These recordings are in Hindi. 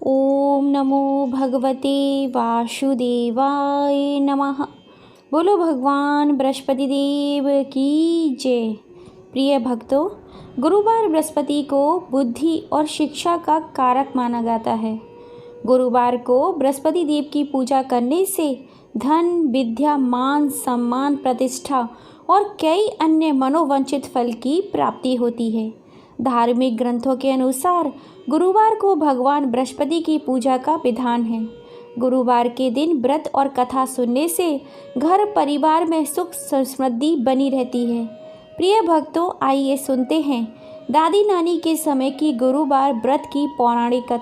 ओम नमो भगवते वासुदेवाय नमः। बोलो भगवान बृहस्पति देव की जय। प्रिय भक्तों, गुरुवार बृहस्पति को बुद्धि और शिक्षा का कारक माना जाता है। गुरुवार को बृहस्पति देव की पूजा करने से धन, विद्या, मान, सम्मान, प्रतिष्ठा और कई अन्य मनोवांछित फल की प्राप्ति होती है। धार्मिक ग्रंथों के अनुसार गुरुवार को भगवान बृहस्पति की पूजा का विधान है। गुरुवार के दिन व्रत और कथा सुनने से घर परिवार में सुख समृद्धि बनी रहती है। प्रिय भक्तों, आइए सुनते हैं दादी नानी के समय की गुरुवार व्रत की पौराणिक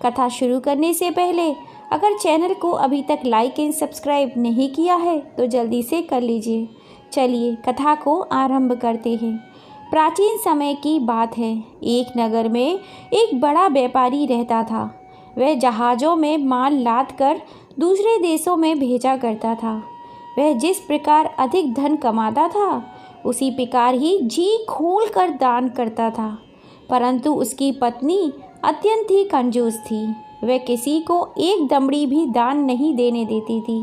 कथा शुरू करने से पहले अगर चैनल को अभी तक लाइक एंड सब्सक्राइब नहीं किया है तो जल्दी से कर लीजिए। चलिए कथा को आरंभ करते हैं। प्राचीन समय की बात है। एक नगर में एक बड़ा व्यापारी रहता था। वह जहाज़ों में माल लाद कर दूसरे देशों में भेजा करता था। वह जिस प्रकार अधिक धन कमाता था उसी प्रकार ही जी खोल कर दान करता था। परंतु उसकी पत्नी अत्यंत ही कंजूस थी। वह किसी को एक दमड़ी भी दान नहीं देने देती थी।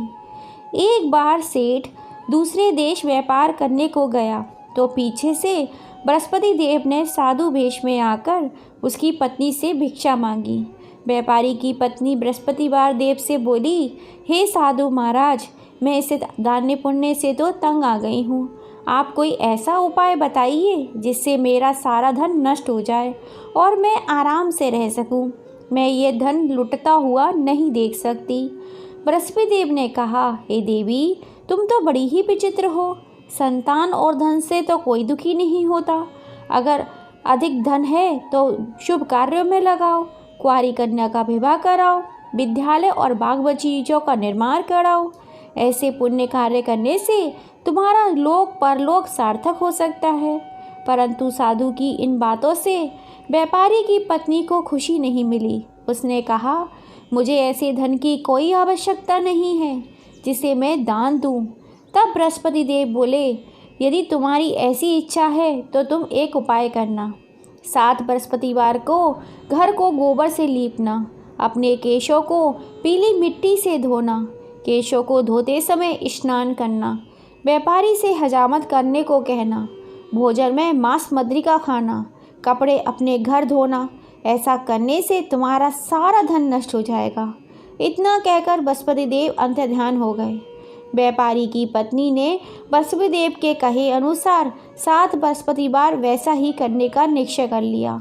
एक बार सेठ दूसरे देश व्यापार करने को गया तो पीछे से बृहस्पति देव ने साधु वेश में आकर उसकी पत्नी से भिक्षा मांगी। व्यापारी की पत्नी बृहस्पतिवार देव से बोली, हे साधु महाराज, मैं इसे दान पुण्य से तो तंग आ गई हूँ। आप कोई ऐसा उपाय बताइए जिससे मेरा सारा धन नष्ट हो जाए और मैं आराम से रह सकूँ। मैं ये धन लुटता हुआ नहीं देख सकती। बृहस्पति देव ने कहा, हे देवी, तुम तो बड़ी ही विचित्र हो। संतान और धन से तो कोई दुखी नहीं होता। अगर अधिक धन है तो शुभ कार्यों में लगाओ, कुंवारी कन्या का विवाह कराओ, विद्यालय और बाग बगीचों का निर्माण कराओ। ऐसे पुण्य कार्य करने से तुम्हारा लोक परलोक सार्थक हो सकता है। परंतु साधु की इन बातों से व्यापारी की पत्नी को खुशी नहीं मिली। उसने कहा, मुझे ऐसे धन की कोई आवश्यकता नहीं है जिसे मैं दान दूं। तब बृहस्पति देव बोले, यदि तुम्हारी ऐसी इच्छा है तो तुम एक उपाय करना। 7 बृहस्पतिवार को घर को गोबर से लीपना, अपने केशों को पीली मिट्टी से धोना, केशों को धोते समय स्नान करना, व्यापारी से हजामत करने को कहना, भोजन में मांस मदिरा का खाना, कपड़े अपने घर धोना। ऐसा करने से तुम्हारा सारा धन नष्ट हो जाएगा। इतना कहकर बृहस्पति देव अंतर्ध्यान हो गए। व्यापारी की पत्नी ने बृहस्पति देव के कहे अनुसार 7 बृहस्पतिवार वैसा ही करने का निश्चय कर लिया।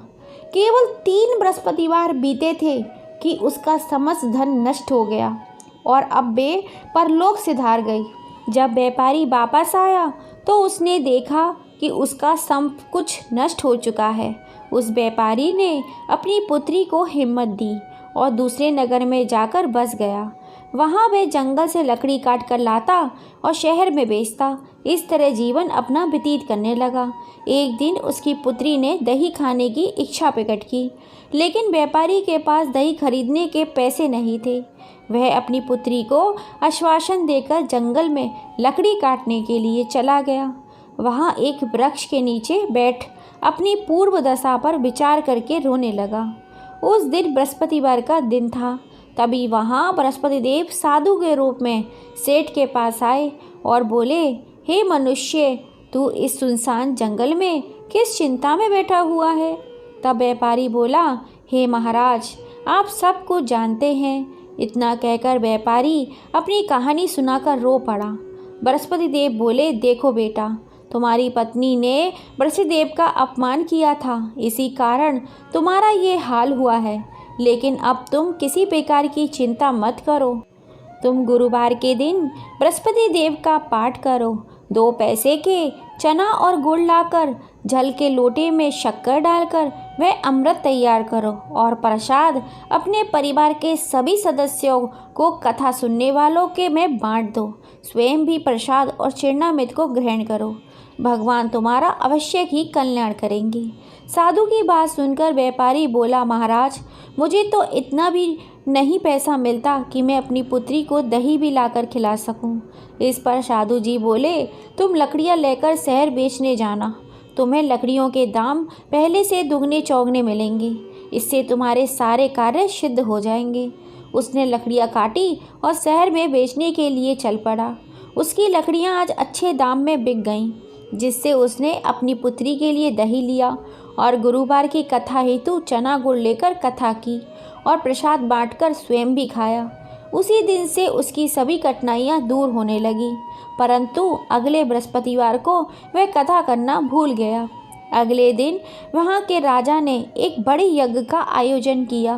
केवल 3 बृहस्पतिवार बीते थे कि उसका समस्त धन नष्ट हो गया और अब वे परलोक सिधार गई। जब व्यापारी वापस आया तो उसने देखा कि उसका सब कुछ नष्ट हो चुका है। उस व्यापारी ने अपनी पुत्री को हिम्मत दी और दूसरे नगर में जाकर बस गया। वहाँ वह जंगल से लकड़ी काट कर लाता और शहर में बेचता। इस तरह जीवन अपना व्यतीत करने लगा। एक दिन उसकी पुत्री ने दही खाने की इच्छा प्रकट की, लेकिन व्यापारी के पास दही खरीदने के पैसे नहीं थे। वह अपनी पुत्री को आश्वासन देकर जंगल में लकड़ी काटने के लिए चला गया। वहाँ एक वृक्ष के नीचे बैठ अपनी पूर्व दशा पर विचार करके रोने लगा। उस दिन बृहस्पतिवार का दिन था। तभी वहाँ बृहस्पति देव साधु के रूप में सेठ के पास आए और बोले, हे मनुष्य, तू इस सुनसान जंगल में किस चिंता में बैठा हुआ है? तब व्यापारी बोला, हे महाराज, आप सब कुछ जानते हैं। इतना कहकर व्यापारी अपनी कहानी सुनाकर रो पड़ा। बृहस्पति देव बोले, देखो बेटा, तुम्हारी पत्नी ने बृहस्पति देव का अपमान किया था, इसी कारण तुम्हारा ये हाल हुआ है। लेकिन अब तुम किसी प्रकार की चिंता मत करो। तुम गुरुवार के दिन बृहस्पति देव का पाठ करो। 2 पैसे के चना और गुड़ लाकर जल के लोटे में शक्कर डालकर वह अमृत तैयार करो और प्रसाद अपने परिवार के सभी सदस्यों को कथा सुनने वालों के में बांट दो। स्वयं भी प्रसाद और चरणामृत को ग्रहण करो। भगवान तुम्हारा अवश्य ही कल्याण करेंगे। साधु की बात सुनकर व्यापारी बोला, महाराज, मुझे तो इतना भी नहीं पैसा मिलता कि मैं अपनी पुत्री को दही भी लाकर खिला सकूं। इस पर साधु जी बोले, तुम लकड़ियां लेकर शहर बेचने जाना। तुम्हें लकड़ियों के दाम पहले से दुगने चौगने मिलेंगे। इससे तुम्हारे सारे कार्य सिद्ध हो जाएंगे। उसने लकड़ियाँ काटी और शहर में बेचने के लिए चल पड़ा। उसकी लकड़ियाँ आज अच्छे दाम में बिक गईं, जिससे उसने अपनी पुत्री के लिए दही लिया और गुरुवार की कथा हेतु चना गुड़ लेकर कथा की और प्रसाद बांटकर स्वयं भी खाया। उसी दिन से उसकी सभी कठिनाइयाँ दूर होने लगीं, परंतु अगले बृहस्पतिवार को वह कथा करना भूल गया। अगले दिन वहाँ के राजा ने एक बड़े यज्ञ का आयोजन किया।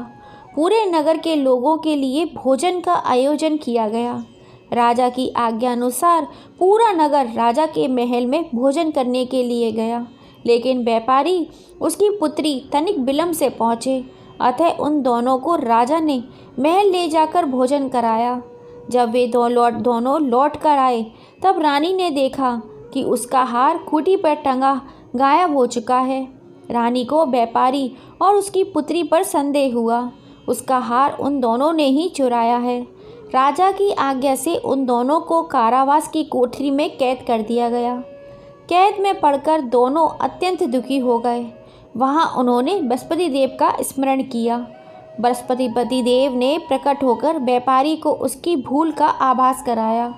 पूरे नगर के लोगों के लिए भोजन का आयोजन किया गया। राजा की आज्ञा अनुसार पूरा नगर राजा के महल में भोजन करने के लिए गया, लेकिन व्यापारी उसकी पुत्री तनिक विलंब से पहुँचे। अतः उन दोनों को राजा ने महल ले जाकर भोजन कराया। जब वे दोनों लौट कर आए, तब रानी ने देखा कि उसका हार खूंटी पर टंगा गायब हो चुका है। रानी को व्यापारी और उसकी पुत्री पर संदेह हुआ। उसका हार उन दोनों ने ही चुराया है। राजा की आज्ञा से उन दोनों को कारावास की कोठरी में कैद कर दिया गया। कैद में पड़कर दोनों अत्यंत दुखी हो गए। वहाँ उन्होंने बृहस्पति देव का स्मरण किया। बृहस्पति देव ने प्रकट होकर व्यापारी को उसकी भूल का आभास कराया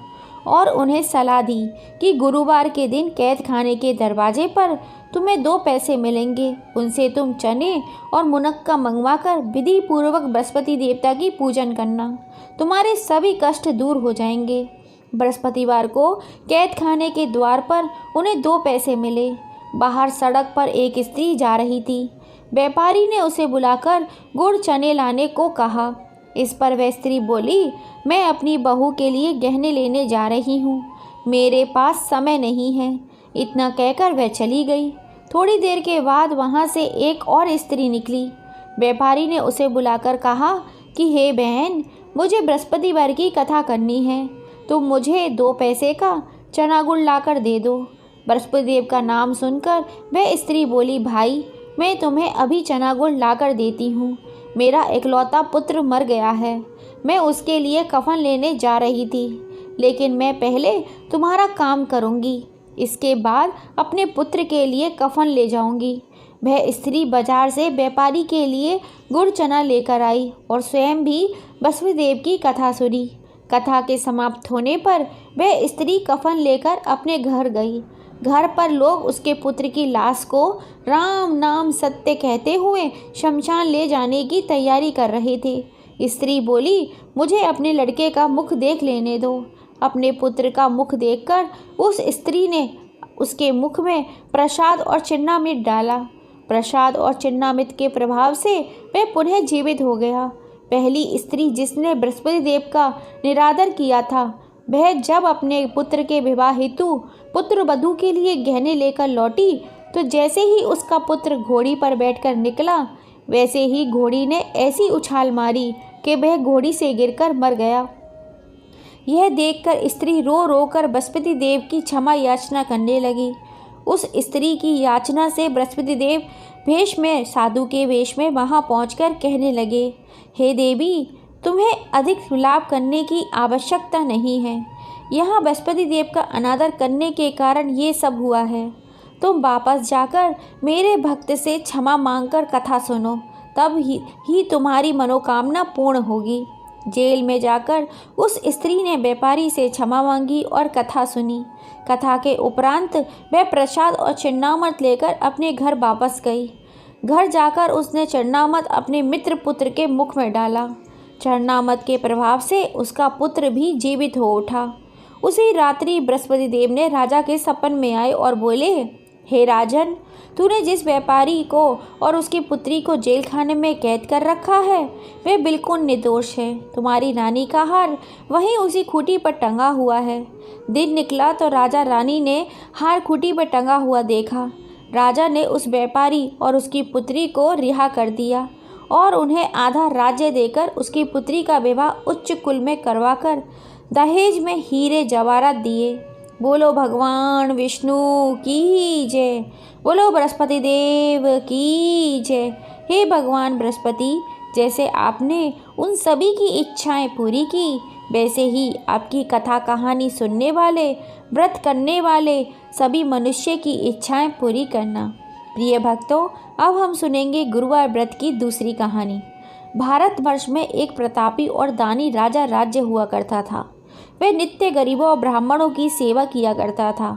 और उन्हें सलाह दी कि गुरुवार के दिन कैद खाने के दरवाजे पर तुम्हें 2 पैसे मिलेंगे। उनसे तुम चने और मुनक्का मंगवाकर विधि पूर्वक बृहस्पति देवता की पूजन करना। तुम्हारे सभी कष्ट दूर हो जाएंगे। बृहस्पतिवार को कैद खाने के द्वार पर उन्हें 2 पैसे मिले। बाहर सड़क पर एक स्त्री जा रही थी। व्यापारी ने उसे बुलाकर गुड़ चने लाने को कहा। इस पर वह स्त्री बोली, मैं अपनी बहू के लिए गहने लेने जा रही हूँ, मेरे पास समय नहीं है। इतना कहकर वह चली गई। थोड़ी देर के बाद वहाँ से एक और स्त्री निकली। व्यापारी ने उसे बुलाकर कहा कि हे बहन, मुझे बृहस्पतिवार की कथा करनी है, तुम मुझे 2 पैसे का चना गुड़ लाकर दे दो। बृहस्पति देव का नाम सुनकर वह स्त्री बोली, भाई मैं तुम्हें अभी चना गुड़ लाकर देती हूँ। मेरा इकलौता पुत्र मर गया है, मैं उसके लिए कफन लेने जा रही थी, लेकिन मैं पहले तुम्हारा काम करूँगी, इसके बाद अपने पुत्र के लिए कफन ले जाऊँगी। वह स्त्री बाजार से व्यापारी के लिए गुड़ चना लेकर आई और स्वयं भी बृहस्पति देव की कथा सुनी। कथा के समाप्त होने पर वह स्त्री कफन लेकर अपने घर गई। घर पर लोग उसके पुत्र की लाश को राम नाम सत्य कहते हुए शमशान ले जाने की तैयारी कर रहे थे। स्त्री बोली, मुझे अपने लड़के का मुख देख लेने दो। अपने पुत्र का मुख देखकर उस स्त्री ने उसके मुख में प्रसाद और चिन्नामृत डाला। प्रसाद और चिन्नामृत के प्रभाव से वह पुनः जीवित हो गया। पहली स्त्री जिसने बृहस्पति देव का निरादर किया था, वह जब अपने पुत्र के विवाह हेतु पुत्र वधू के लिए गहने लेकर लौटी, तो जैसे ही उसका पुत्र घोड़ी पर बैठकर निकला, वैसे ही घोड़ी ने ऐसी उछाल मारी कि वह घोड़ी से गिरकर मर गया। यह देखकर स्त्री रो रो कर बृहस्पति देव की क्षमा याचना करने लगी। उस स्त्री की याचना से बृहस्पति देव वेश में, साधु के वेश में वहाँ पहुँचकर कहने लगे, हे देवी, तुम्हें अधिक विलाप करने की आवश्यकता नहीं है। यहाँ बृहस्पति देव का अनादर करने के कारण ये सब हुआ है। तुम वापस जाकर मेरे भक्त से क्षमा मांगकर कथा सुनो, तब ही तुम्हारी मनोकामना पूर्ण होगी। जेल में जाकर उस स्त्री ने व्यापारी से क्षमा मांगी और कथा सुनी। कथा के उपरांत वह प्रसाद और चिन्नामृत लेकर अपने घर वापस गई। घर जाकर उसने चिन्नामृत अपने मित्र पुत्र के मुख में डाला। चिन्नामृत के प्रभाव से उसका पुत्र भी जीवित हो उठा। उसी रात्रि बृहस्पति देव ने राजा के सपन में आए और बोले, हे राजन, तूने जिस व्यापारी को और उसकी पुत्री को जेल खाने में कैद कर रखा है, वह बिल्कुल निर्दोष है। तुम्हारी रानी का हार वहीं उसी खूंटी पर टंगा हुआ है। दिन निकला तो राजा रानी ने हार खूंटी पर टंगा हुआ देखा। राजा ने उस व्यापारी और उसकी पुत्री को रिहा कर दिया और उन्हें आधा राज्य देकर उसकी पुत्री का विवाह उच्च कुल में करवाकर दहेज में हीरे जवाहरात दिए। बोलो भगवान विष्णु की जय। बोलो बृहस्पति देव की जय। हे भगवान बृहस्पति, जैसे आपने उन सभी की इच्छाएं पूरी की, वैसे ही आपकी कथा कहानी सुनने वाले, व्रत करने वाले सभी मनुष्य की इच्छाएं पूरी करना। प्रिय भक्तों, अब हम सुनेंगे गुरुवार व्रत की दूसरी कहानी। भारतवर्ष में एक प्रतापी और दानी राजा राज्य हुआ करता था। वह नित्य गरीबों और ब्राह्मणों की सेवा किया करता था।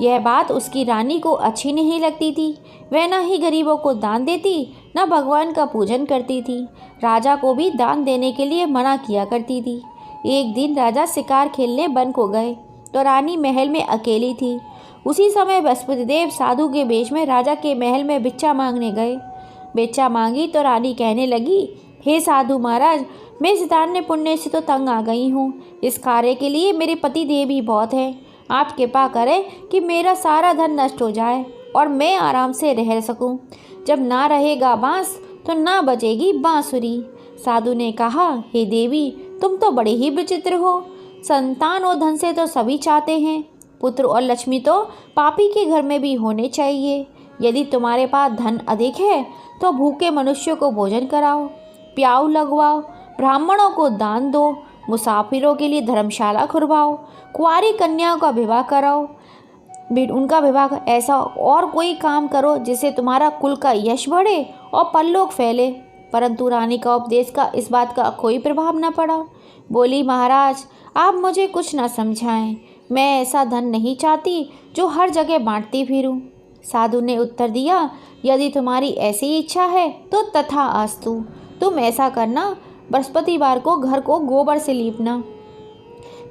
यह बात उसकी रानी को अच्छी नहीं लगती थी। वह न ही गरीबों को दान देती, न भगवान का पूजन करती थी। राजा को भी दान देने के लिए मना किया करती थी। एक दिन राजा शिकार खेलने वन को गए तो रानी महल में अकेली थी। उसी समय बृहस्पति देव साधु के वेश में राजा के महल में भिक्षा मांगने गए। भिक्षा मांगी तो रानी कहने लगी, हे साधु महाराज, मैं इस दान्य पुण्य से तो तंग आ गई हूँ। इस कार्य के लिए मेरे पति देव भी बहुत है। आप कृपा करें कि मेरा सारा धन नष्ट हो जाए और मैं आराम से रह सकूं। जब ना रहेगा बांस तो ना बजेगी बांसुरी। साधु ने कहा, हे देवी, तुम तो बड़े ही विचित्र हो। संतान और धन से तो सभी चाहते हैं। पुत्र और लक्ष्मी तो पापी के घर में भी होने चाहिए। यदि तुम्हारे पास धन अधिक है तो भूखे मनुष्यों को भोजन कराओ, प्याऊ लगवाओ, ब्राह्मणों को दान दो, मुसाफिरों के लिए धर्मशाला खुलवाओ, कुंवारी कन्याओं का विवाह कराओ, उनका विवाह, ऐसा और कोई काम करो जिससे तुम्हारा कुल का यश बढ़े और परलोक फैले। परंतु रानी का उपदेश का इस बात का कोई प्रभाव न पड़ा। बोली, महाराज, आप मुझे कुछ न समझाएं। मैं ऐसा धन नहीं चाहती जो हर जगह बांटती फिरूं। साधु ने उत्तर दिया, यदि तुम्हारी ऐसी इच्छा है तो तथास्तु। तुम ऐसा करना, बृहस्पतिवार को घर को गोबर से लीपना,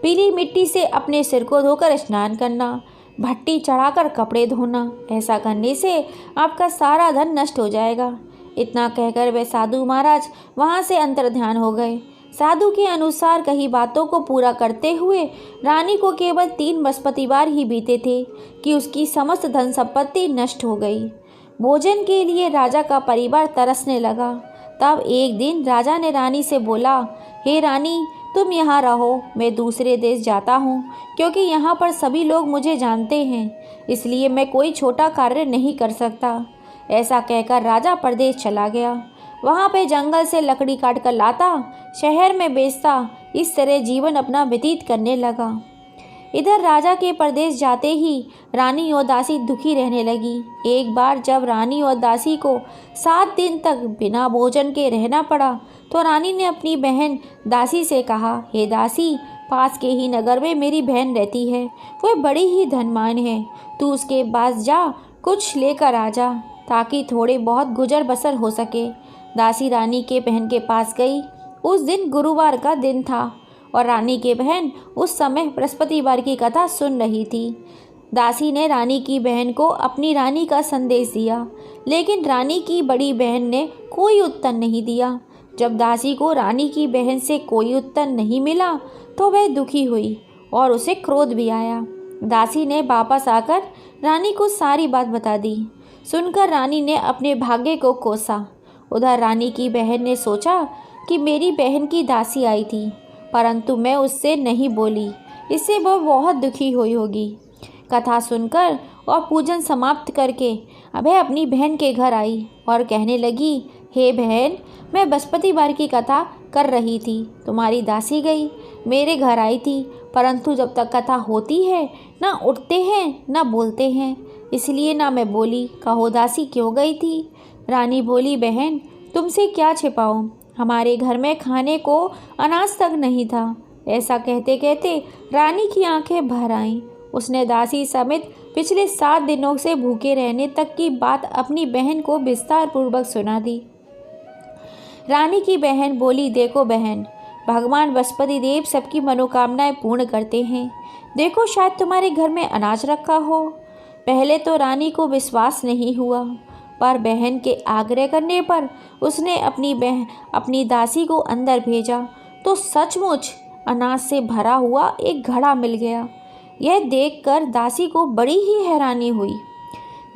पीली मिट्टी से अपने सिर को धोकर स्नान करना, भट्टी चढ़ाकर कपड़े धोना। ऐसा करने से आपका सारा धन नष्ट हो जाएगा। इतना कहकर वे साधु महाराज वहाँ से अंतर्ध्यान हो गए। साधु के अनुसार कही बातों को पूरा करते हुए रानी को केवल 3 बृहस्पतिवार ही बीते थे कि उसकी समस्त धन संपत्ति नष्ट हो गई। भोजन के लिए राजा का परिवार तरसने लगा। तब एक दिन राजा ने रानी से बोला, हे रानी, तुम यहाँ रहो, मैं दूसरे देश जाता हूँ, क्योंकि यहाँ पर सभी लोग मुझे जानते हैं, इसलिए मैं कोई छोटा कार्य नहीं कर सकता। ऐसा कहकर राजा परदेश चला गया। वहाँ पे जंगल से लकड़ी काट कर लाता, शहर में बेचता, इस तरह जीवन अपना व्यतीत करने लगा। इधर राजा के परदेश जाते ही रानी और दासी दुखी रहने लगी। एक बार जब रानी और दासी को 7 दिन तक बिना भोजन के रहना पड़ा तो रानी ने अपनी बहन दासी से कहा, हे दासी, पास के ही नगर में मेरी बहन रहती है, वह बड़ी ही धनवान है। तू उसके पास जा, कुछ लेकर आ जा, ताकि थोड़े बहुत गुजर बसर हो सके। दासी रानी के बहन के पास गई। उस दिन गुरुवार का दिन था और रानी की बहन उस समय बृहस्पतिवार की कथा सुन रही थी। दासी ने रानी की बहन को अपनी रानी का संदेश दिया, लेकिन रानी की बड़ी बहन ने कोई उत्तर नहीं दिया। जब दासी को रानी की बहन से कोई उत्तर नहीं मिला तो वह दुखी हुई और उसे क्रोध भी आया। दासी ने वापस आकर रानी को सारी बात बता दी। सुनकर रानी ने अपने भाग्य को कोसा। उधर रानी की बहन ने सोचा कि मेरी बहन की दासी आई थी, परंतु मैं उससे नहीं बोली, इससे वह बहुत दुखी हुई होगी। कथा सुनकर और पूजन समाप्त करके वह अपनी बहन के घर आई और कहने लगी, हे बहन, मैं बृहस्पतिवार की कथा कर रही थी, तुम्हारी दासी गई, मेरे घर आई थी, परंतु जब तक कथा होती है ना उठते हैं ना बोलते हैं, इसलिए ना मैं बोली। कहो दासी क्यों गई थी? रानी बोली, बहन, तुमसे क्या छिपाऊं, हमारे घर में खाने को अनाज तक नहीं था। ऐसा कहते कहते रानी की आंखें भर आईं। उसने दासी समेत पिछले 7 दिनों से भूखे रहने तक की बात अपनी बहन को विस्तार पूर्वक सुना दी। रानी की बहन बोली, देखो बहन, भगवान बृहस्पति देव सबकी मनोकामनाएं पूर्ण करते हैं। देखो, शायद तुम्हारे घर में अनाज रखा हो। पहले तो रानी को विश्वास नहीं हुआ, पर बहन के आग्रह करने पर उसने अपनी दासी को अंदर भेजा तो सचमुच अनाज से भरा हुआ एक घड़ा मिल गया। यह देखकर दासी को बड़ी ही हैरानी हुई।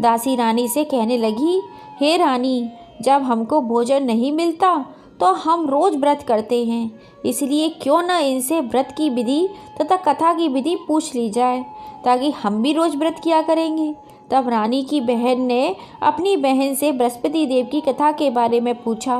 दासी रानी से कहने लगी, हे रानी, जब हमको भोजन नहीं मिलता तो हम रोज व्रत करते हैं, इसलिए क्यों न इनसे व्रत की विधि तथा कथा की विधि पूछ ली जाए, ताकि हम भी रोज व्रत किया करेंगे। तब रानी की बहन ने अपनी बहन से बृहस्पति देव की कथा के बारे में पूछा।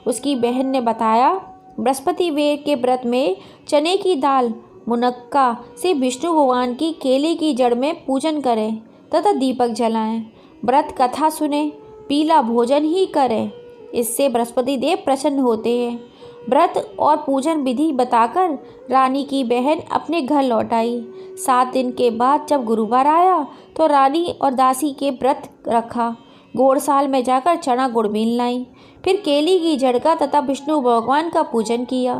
उसकी बहन ने बताया, बृहस्पतिवार के व्रत में चने की दाल मुनक्का से विष्णु भगवान की केले की जड़ में पूजन करें तथा दीपक जलाएं। व्रत कथा सुने, पीला भोजन ही करें। इससे बृहस्पति देव प्रसन्न होते हैं। व्रत और पूजन विधि बताकर रानी की बहन अपने घर लौट आई। 7 दिन के बाद जब गुरुवार आया तो रानी और दासी के व्रत रखा। घोड़साल में जाकर चना गुड़ बीन लाई। फिर केली की जड़ का तथा विष्णु भगवान का पूजन किया।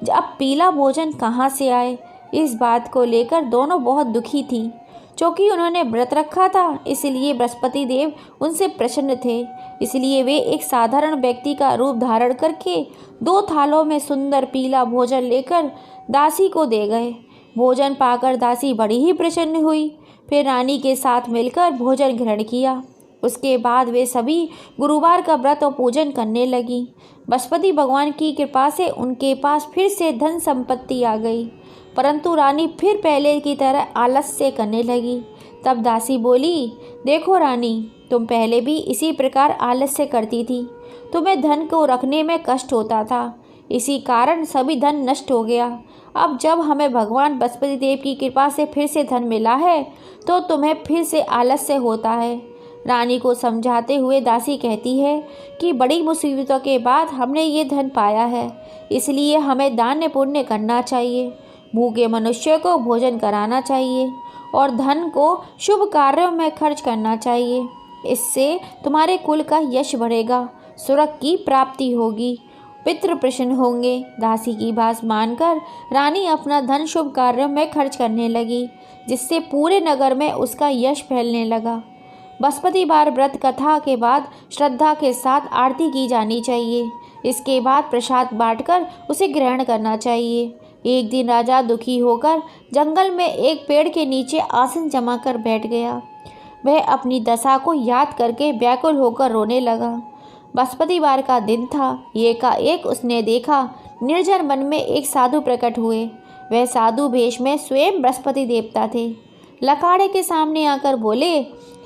अब पीला भोजन कहाँ से आए, इस बात को लेकर दोनों बहुत दुखी थी। क्योंकि उन्होंने व्रत रखा था, इसलिए बृहस्पति देव उनसे प्रसन्न थे। इसलिए वे एक साधारण व्यक्ति का रूप धारण करके 2 थालों में सुंदर पीला भोजन लेकर दासी को दे गए। भोजन पाकर दासी बड़ी ही प्रसन्न हुई। फिर रानी के साथ मिलकर भोजन ग्रहण किया। उसके बाद वे सभी गुरुवार का व्रत और पूजन करने लगी। बृहस्पति भगवान की कृपा से उनके पास फिर से धन संपत्ति आ गई, परंतु रानी फिर पहले की तरह आलस्य करने लगी। तब दासी बोली, देखो रानी, तुम पहले भी इसी प्रकार आलस्य करती थी। तुम्हें धन को रखने में कष्ट होता था, इसी कारण सभी धन नष्ट हो गया। अब जब हमें भगवान बृहस्पति देव की कृपा से फिर से धन मिला है तो तुम्हें फिर से आलस्य होता है। रानी को समझाते हुए दासी कहती है कि बड़ी मुसीबतों के बाद हमने ये धन पाया है, इसलिए हमें दान पुण्य करना चाहिए, भूखे मनुष्य को भोजन कराना चाहिए और धन को शुभ कार्यों में खर्च करना चाहिए। इससे तुम्हारे कुल का यश बढ़ेगा, स्वर्ग की प्राप्ति होगी, पितृ प्रसन्न होंगे। दासी की बात मानकर रानी अपना धन शुभ कार्यों में खर्च करने लगी, जिससे पूरे नगर में उसका यश फैलने लगा। बृहस्पतिवार व्रत कथा के बाद श्रद्धा के साथ आरती की जानी चाहिए। इसके बाद प्रसाद बांटकर उसे ग्रहण करना चाहिए। एक दिन राजा दुखी होकर जंगल में एक पेड़ के नीचे आसन जमाकर बैठ गया। वह अपनी दशा को याद करके व्याकुल होकर रोने लगा। बृहस्पतिवार का दिन था। एकाएक उसने देखा निर्जन वन में एक साधु प्रकट हुए। वह साधु वेश में स्वयं बृहस्पति देवता थे। लकाड़े के सामने आकर बोले,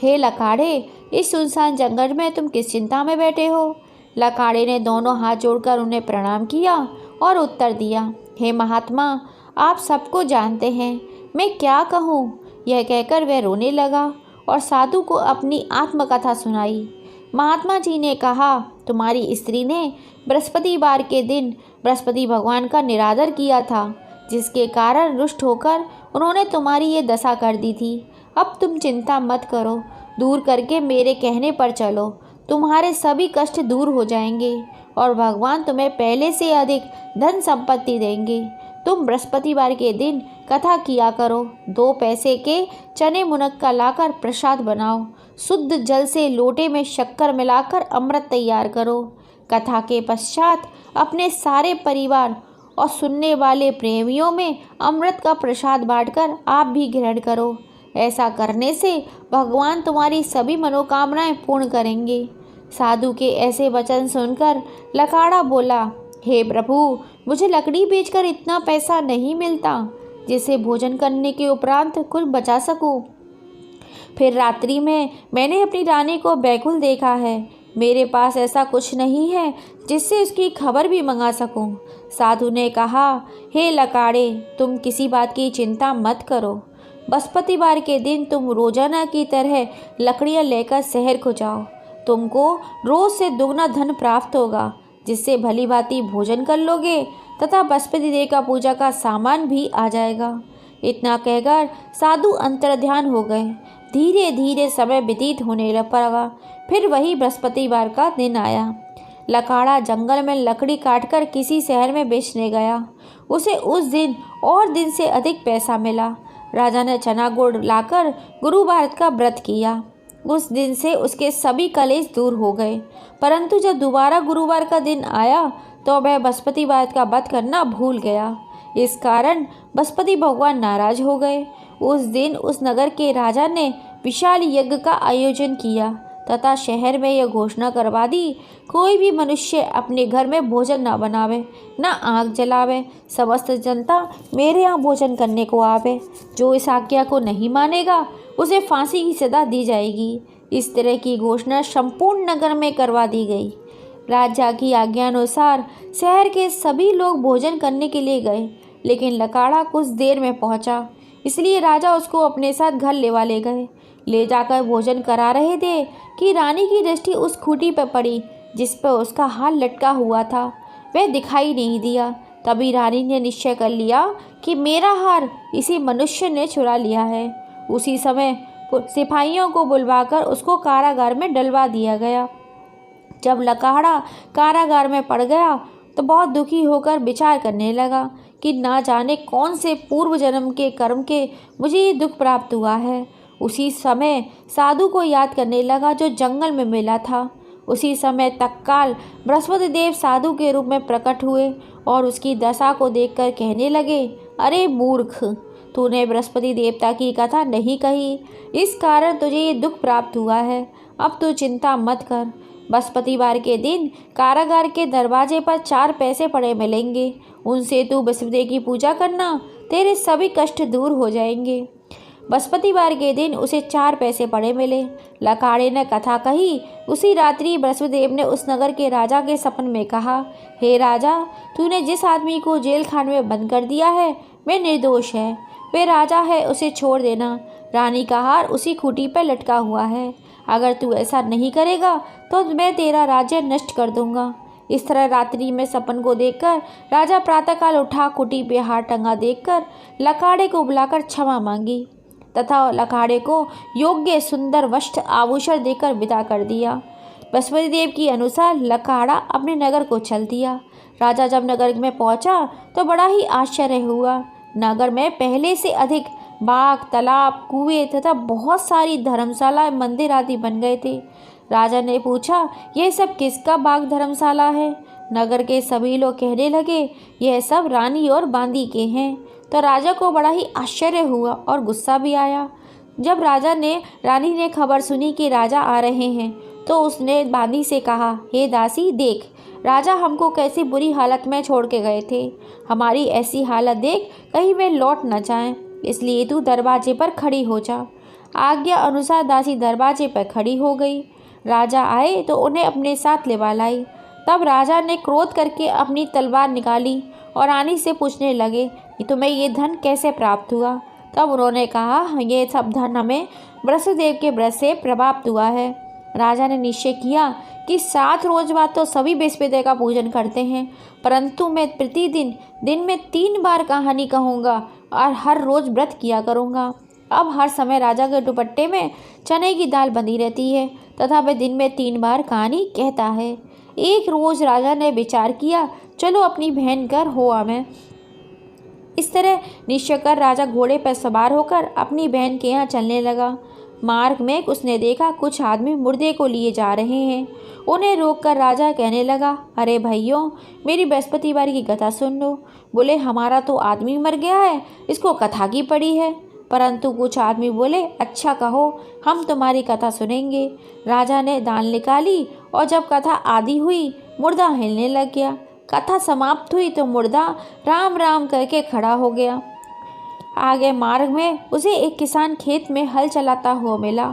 हे लकाड़े, इस सुनसान जंगल में तुम किस चिंता में बैठे हो? लकाड़े ने दोनों हाथ जोड़कर उन्हें प्रणाम किया और उत्तर दिया, हे महात्मा, आप सबको जानते हैं, मैं क्या कहूँ? यह कहकर वह रोने लगा और साधु को अपनी आत्मकथा सुनाई। महात्मा जी ने कहा, तुम्हारी स्त्री ने बृहस्पतिवार के दिन बृहस्पति भगवान का निरादर किया था, जिसके कारण रुष्ट होकर उन्होंने तुम्हारी ये दशा कर दी थी। अब तुम चिंता मत करो, दूर करके मेरे कहने पर चलो, तुम्हारे सभी कष्ट दूर हो जाएंगे और भगवान तुम्हें पहले से अधिक धन संपत्ति देंगे। तुम बृहस्पतिवार के दिन कथा किया करो। 2 पैसे के चने मुनक्का लाकर प्रसाद बनाओ। शुद्ध जल से लोटे में शक्कर मिलाकर अमृत तैयार करो। कथा के पश्चात अपने सारे परिवार और सुनने वाले प्रेमियों में अमृत का प्रसाद बांटकर आप भी ग्रहण करो। ऐसा करने से भगवान तुम्हारी सभी मनोकामनाएं पूर्ण करेंगे। साधु के ऐसे वचन सुनकर लकाड़ा बोला, हे प्रभु, मुझे लकड़ी बेचकर इतना पैसा नहीं मिलता जिसे भोजन करने के उपरांत कुछ बचा सकूं। फिर रात्रि में मैंने अपनी रानी को व्याकुल देखा है। मेरे पास ऐसा कुछ नहीं है जिससे उसकी खबर भी मंगा सकूं। साधु ने कहा, हे लकाड़े, तुम किसी बात की चिंता मत करो। बृहस्पतिवार के दिन तुम रोजाना की तरह लकड़ियां लेकर शहर को जाओ। तुमको रोज से दुगना धन प्राप्त होगा, जिससे भली भांति भोजन कर लोगे तथा बृहस्पति देव का पूजा का सामान भी आ जाएगा। इतना कहकर साधु अंतर्ध्यान हो गए। धीरे धीरे समय व्यतीत होने लगा। फिर वही बृहस्पतिवार का दिन आया। लकाड़ा जंगल में लकड़ी काटकर किसी शहर में बेचने गया। उसे उस दिन और दिन से अधिक पैसा मिला। राजा ने चना गुड़ लाकर गुरुवार का व्रत किया। उस दिन से उसके सभी कलेश दूर हो गए। परंतु जब दोबारा गुरुवार का दिन आया तो वह बृहस्पतिवार का व्रत करना भूल गया। इस कारण बृहस्पति भगवान नाराज हो गए। उस दिन उस नगर के राजा ने विशाल यज्ञ का आयोजन किया तथा शहर में यह घोषणा करवा दी, कोई भी मनुष्य अपने घर में भोजन न बनावे, न आग जलावे। समस्त जनता मेरे यहाँ भोजन करने को आवे। जो इस आज्ञा को नहीं मानेगा उसे फांसी की सजा दी जाएगी। इस तरह की घोषणा संपूर्ण नगर में करवा दी गई। राजा की आज्ञा अनुसार शहर के सभी लोग भोजन करने के लिए गए, लेकिन लकाड़ा कुछ देर में पहुंचा, इसलिए राजा उसको अपने साथ घर ले गए। ले जाकर भोजन करा रहे थे कि रानी की दृष्टि उस खूंटी पर पड़ी जिस पर उसका हार लटका हुआ था। वह दिखाई नहीं दिया। तभी रानी ने निश्चय कर लिया कि मेरा हार इसी मनुष्य ने चुरा लिया है। उसी समय सिपाहियों को बुलवाकर उसको कारागार में डलवा दिया गया। जब लकाड़ा कारागार में पड़ गया तो बहुत दुखी होकर विचार करने लगा कि ना जाने कौन से पूर्व जन्म के कर्म के मुझे ये दुख प्राप्त हुआ है। उसी समय साधु को याद करने लगा जो जंगल में मिला था। उसी समय तत्काल बृहस्पति देव साधु के रूप में प्रकट हुए और उसकी दशा को देखकर कहने लगे, अरे मूर्ख, तूने बृहस्पति देवता की कथा नहीं कही, इस कारण तुझे ये दुख प्राप्त हुआ है। अब तू चिंता मत कर। बृहस्पतिवार के दिन कारागार के दरवाजे पर 4 पैसे पड़े मिलेंगे। उनसे तू बृहस्पति की पूजा करना, तेरे सभी कष्ट दूर हो जाएंगे। बृहस्पतिवार के दिन उसे 4 पैसे पड़े मिले। लकाड़े ने कथा कही। उसी रात्रि बृहस्पति देव ने उस नगर के राजा के सपन में कहा, हे राजा, तूने जिस आदमी को जेल खाने में बंद कर दिया है वह निर्दोष है। वह राजा है, उसे छोड़ देना। रानी का हार उसी खूंटी पर लटका हुआ है। अगर तू ऐसा नहीं करेगा तो मैं तेरा राज्य नष्ट कर दूंगा। इस तरह रात्रि में सपन को देखकर राजा प्रातःकाल उठा। खूंटी पे हार टंगा देखकर लकाड़े को बुलाकर क्षमा मांगी तथा लकाड़े को योग्य सुंदर वस्त्र आभूषण देकर विदा कर दिया। बृहस्पति देव की अनुसार लकाड़ा अपने नगर को चल दिया। राजा जब नगर में पहुंचा तो बड़ा ही आश्चर्य हुआ। नगर में पहले से अधिक बाग, तालाब, कुएं तथा बहुत सारी धर्मशाला, मंदिर आदि बन गए थे। राजा ने पूछा, यह सब किसका बाग धर्मशाला है? नगर के सभी लोग कहने लगे, यह सब रानी और बांदी के हैं। तो राजा को बड़ा ही आश्चर्य हुआ और गुस्सा भी आया। जब रानी ने खबर सुनी कि राजा आ रहे हैं तो उसने बांदी से कहा, हे दासी, देख, राजा हमको कैसी बुरी हालत में छोड़ के गए थे। हमारी ऐसी हालत देख कहीं वे लौट न जाएं, इसलिए तू दरवाजे पर खड़ी हो जा। आज्ञा अनुसार दासी दरवाजे पर खड़ी हो गई। राजा आए तो उन्हें अपने साथ लिवा लाई। तब राजा ने क्रोध करके अपनी तलवार निकाली और रानी से पूछने लगे कि तुम्हें ये धन कैसे प्राप्त हुआ? तब उन्होंने कहा, ये सब धन हमें बृहस्पति देव के व्रत से प्राप्त हुआ है। राजा ने निश्चय किया कि 7 रोज बाद तो सभी बृहस्पति देव का पूजन करते हैं, परंतु मैं प्रतिदिन दिन में 3 बार कहानी कहूँगा और हर रोज व्रत किया करूँगा। अब हर समय राजा के दुपट्टे में चने की दाल बंधी रहती है तथा वह दिन में 3 बार कहानी कहता है। एक रोज राजा ने विचार किया, चलो अपनी बहन घर हो आवे। इस तरह निश्चय कर राजा घोड़े पर सवार होकर अपनी बहन के यहाँ चलने लगा। मार्ग में उसने देखा कुछ आदमी मुर्दे को लिए जा रहे हैं। उन्हें रोककर राजा कहने लगा, अरे भाइयों, मेरी बृहस्पतिवार की कथा सुन लो। बोले, हमारा तो आदमी मर गया है, इसको कथा की पड़ी है। परंतु कुछ आदमी बोले, अच्छा कहो, हम तुम्हारी कथा सुनेंगे। राजा ने दाल निकाली और जब कथा आधी हुई मुर्दा हिलने लग गया। कथा समाप्त हुई तो मुर्दा राम राम करके खड़ा हो गया। आगे मार्ग में उसे एक किसान खेत में हल चलाता हुआ मिला।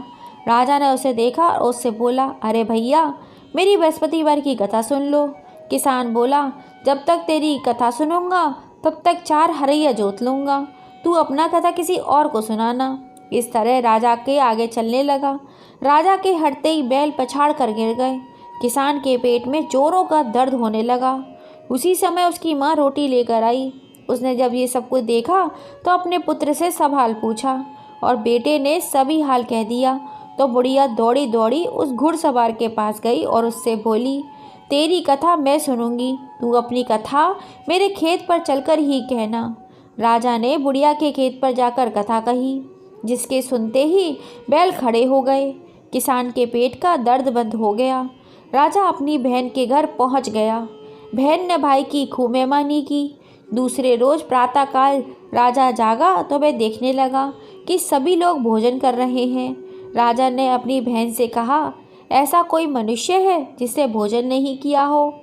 राजा ने उसे देखा और उससे बोला, अरे भैया, मेरी बृहस्पतिवार की कथा सुन लो। किसान बोला, जब तक तेरी कथा सुनूंगा तब तक 4 हरैया जोत लूँगा। तू अपना कथा किसी और को सुनाना। इस तरह राजा के आगे चलने लगा। राजा के हटते ही बैल पछाड़ कर गिर गए। किसान के पेट में जोरों का दर्द होने लगा। उसी समय उसकी माँ रोटी लेकर आई। उसने जब ये सब कुछ देखा तो अपने पुत्र से सब हाल पूछा और बेटे ने सभी हाल कह दिया। तो बुढ़िया दौड़ी दौड़ी उस घुड़सवार के पास गई और उससे बोली, तेरी कथा मैं सुनूंगी, तू अपनी कथा मेरे खेत पर चलकर ही कहना। राजा ने बुढ़िया के खेत पर जाकर कथा कही, जिसके सुनते ही बैल खड़े हो गए। किसान के पेट का दर्द बंद हो गया। राजा अपनी बहन के घर पहुंच गया। बहन ने भाई की खूब मेहमानी की। दूसरे रोज प्रातःकाल राजा जागा तो वह देखने लगा कि सभी लोग भोजन कर रहे हैं। राजा ने अपनी बहन से कहा, ऐसा कोई मनुष्य है जिससे भोजन नहीं किया हो?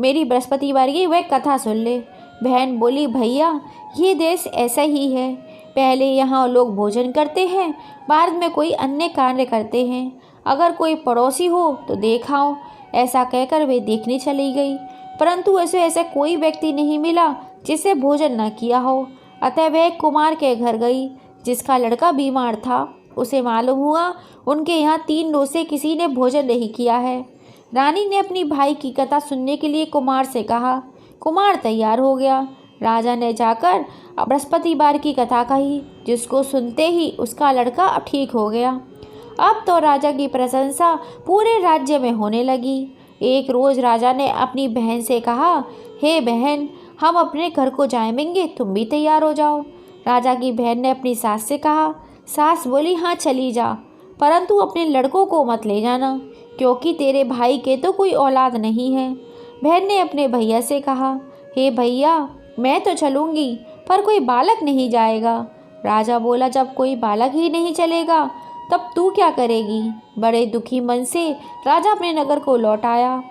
मेरी बृहस्पतिवार की वह कथा सुन ले। बहन बोली, भैया, ये देश ऐसा ही है। पहले यहाँ लोग भोजन करते हैं, बाद में कोई अन्य कार्य करते हैं। अगर कोई पड़ोसी हो तो देखाओ। ऐसा कहकर वे देखने चली गई, परंतु ऐसे कोई व्यक्ति नहीं मिला जिसे भोजन न किया हो। अतः वह कुमार के घर गई जिसका लड़का बीमार था उसे मालूम हुआ उनके यहाँ 3 दिनों से किसी ने भोजन नहीं किया है। रानी ने अपनी भाई की कथा सुनने के लिए कुमार से कहा। कुमार तैयार हो गया। राजा ने जाकर बृहस्पतिवार की कथा कही, जिसको सुनते ही उसका लड़का ठीक हो गया। अब तो राजा की प्रशंसा पूरे राज्य में होने लगी। एक रोज़ राजा ने अपनी बहन से कहा, हे बहन, हम अपने घर को जाएंगे, तुम भी तैयार हो जाओ। राजा की बहन ने अपनी सास से कहा। सास बोली, हाँ चली जा, परंतु अपने लड़कों को मत ले जाना, क्योंकि तेरे भाई के तो कोई औलाद नहीं है। बहन ने अपने भैया से कहा, हे भैया, मैं तो चलूँगी, पर कोई बालक नहीं जाएगा। राजा बोला, जब कोई बालक ही नहीं चलेगा तब तू क्या करेगी। बड़े दुखी मन से राजा अपने नगर को लौट आया।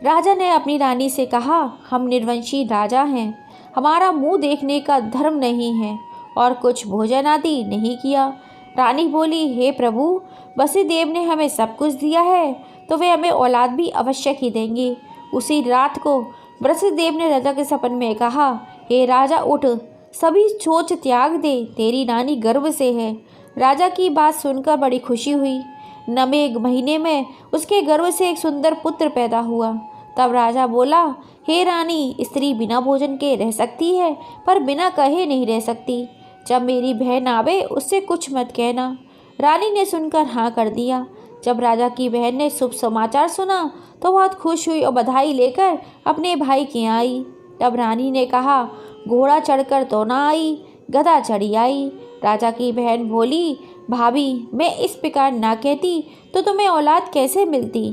राजा ने अपनी रानी से कहा, हम निर्वंशी राजा हैं, हमारा मुंह देखने का धर्म नहीं है और कुछ भोजन आदि नहीं किया। रानी बोली, हे प्रभु, वसुदेव ने हमें सब कुछ दिया है, तो वे हमें औलाद भी अवश्य ही देंगे। उसी रात को वसुदेव ने राजा के सपन में कहा, हे राजा, उठ, सभी सोच त्याग दे, तेरी रानी गर्भ से है। राजा की बात सुनकर बड़ी खुशी हुई। 9वें महीने में उसके गर्भ से एक सुंदर पुत्र पैदा हुआ। तब राजा बोला, हे रानी, स्त्री बिना भोजन के रह सकती है, पर बिना कहे नहीं रह सकती। जब मेरी बहन आवे उससे कुछ मत कहना। रानी ने सुनकर हाँ कर दिया। जब राजा की बहन ने शुभ समाचार सुना तो बहुत खुश हुई और बधाई लेकर अपने भाई के यहाँ आई। तब रानी ने कहा, घोड़ा चढ़कर तो ना आई, गधा चढ़ी आई। राजा की बहन बोली, भाभी, मैं इस प्रकार ना कहती तो तुम्हें औलाद कैसे मिलती।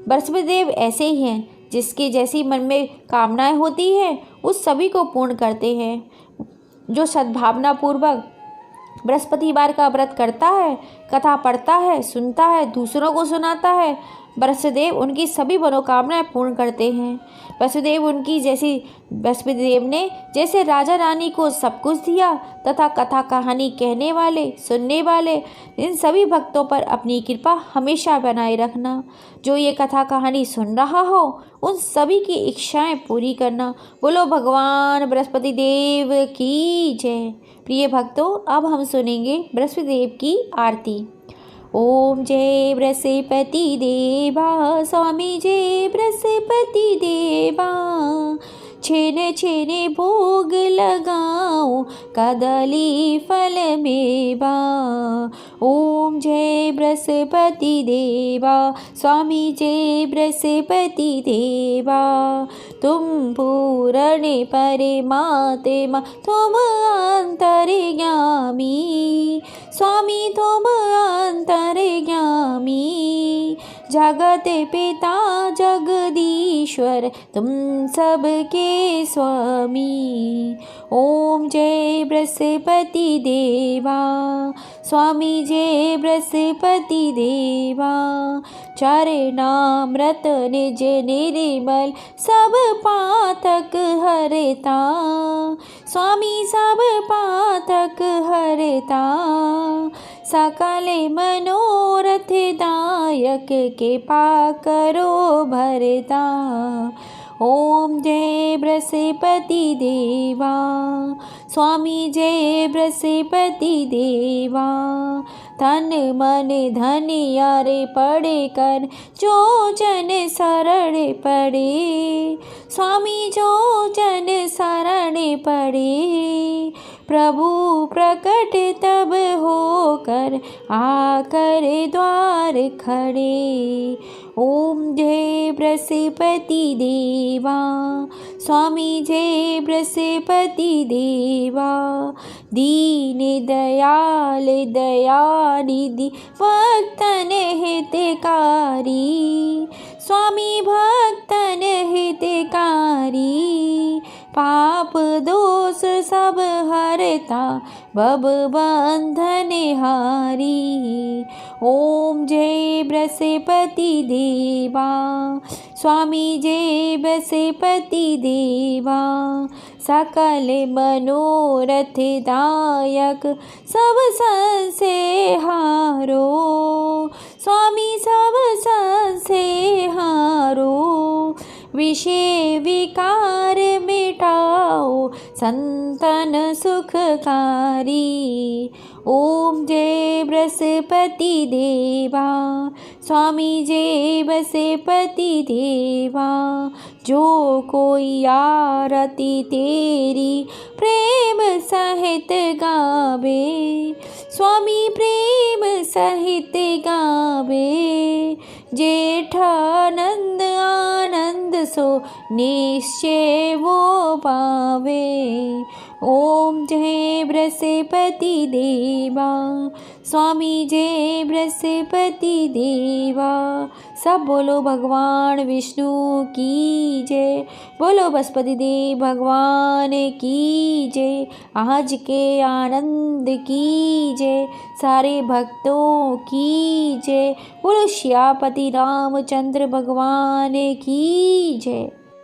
वसुदेव ऐसे ही हैं, जिसके जैसी मन में कामनाएं होती हैं उस सभी को पूर्ण करते हैं। जो सद्भावना पूर्वक बृहस्पतिवार का व्रत करता है, कथा पढ़ता है, सुनता है, दूसरों को सुनाता है, वसुदेव उनकी सभी मनोकामनाएं पूर्ण करते हैं। वसुदेव ने जैसे राजा रानी को सब कुछ दिया तथा कथा कहानी कहने वाले, सुनने वाले इन सभी भक्तों पर अपनी कृपा हमेशा बनाए रखना। जो ये कथा कहानी सुन रहा हो उन सभी की इच्छाएं पूरी करना। बोलो भगवान बृहस्पति देव की जय। प्रिय भक्तों, अब हम सुनेंगे बृहस्पति देव की आरती। ओम जय बृहस्पति देवा, स्वामी जय बृहस्पति देवा, छेने छेने भोग लगाओ, कदली फल मेवा। ओम जय बृहस्पति देवा, स्वामी जय बृहस्पति देवा, तुम पूर्ण परमात्मा, तुम अंतर्यामी, स्वामी तुम अंतर्यामी, जगत पिता जगदीश्वर, तुम सबके स्वामी। ओम जय बृहस्पति देवा, स्वामी जय बृहस्पति देवा, चरणामृत निज निर्मल, सब पातक हरता, स्वामी सब पातक हरता, सकल मनोरथ दायक कृपा करो भरता। ओम जय बृहस्पति देवा, स्वामी जय बृहस्पति देवा, तन मन धन यारे पढ़े कर, जो जन शरण पड़े, स्वामी जो जन शरण पड़े, प्रभु प्रकट तब होकर आकर द्वार खड़े। ओम जय बृहस्पति देवा, स्वामी जय बृहस्पति देवा, दीन दयाल दयानिधि, भक्तन हितकारी, स्वामी भक्तन हितकारी, पाप दोष सब हरता, भव बंधन हारी। ओम जय बृहस्पति देवा, स्वामी जय बृहस्पति देवा, सकल मनोरथ दायक, सब संशय हारो, स्वामी सब संशय हारो, विषय विकार मिटाओ, संतन सुखकारी। ओम जय बृहस्पति देवा, स्वामी जय बृहस्पति देवा। जो कोई आरती तेरी प्रेम सहित गावे, स्वामी प्रेम सहित गावे। जेठानंद आनंद सो निश्चय वो पावे। ओम जय बृहस्पति देवा, स्वामी जय बृहस्पति देवा। सब बोलो भगवान विष्णु की जय, बोलो बृहस्पति देव भगवान की जय। आज के आनंद की जय, सारे भक्तों की जय। बोलो श्यापति रामचंद्र भगवान की जय।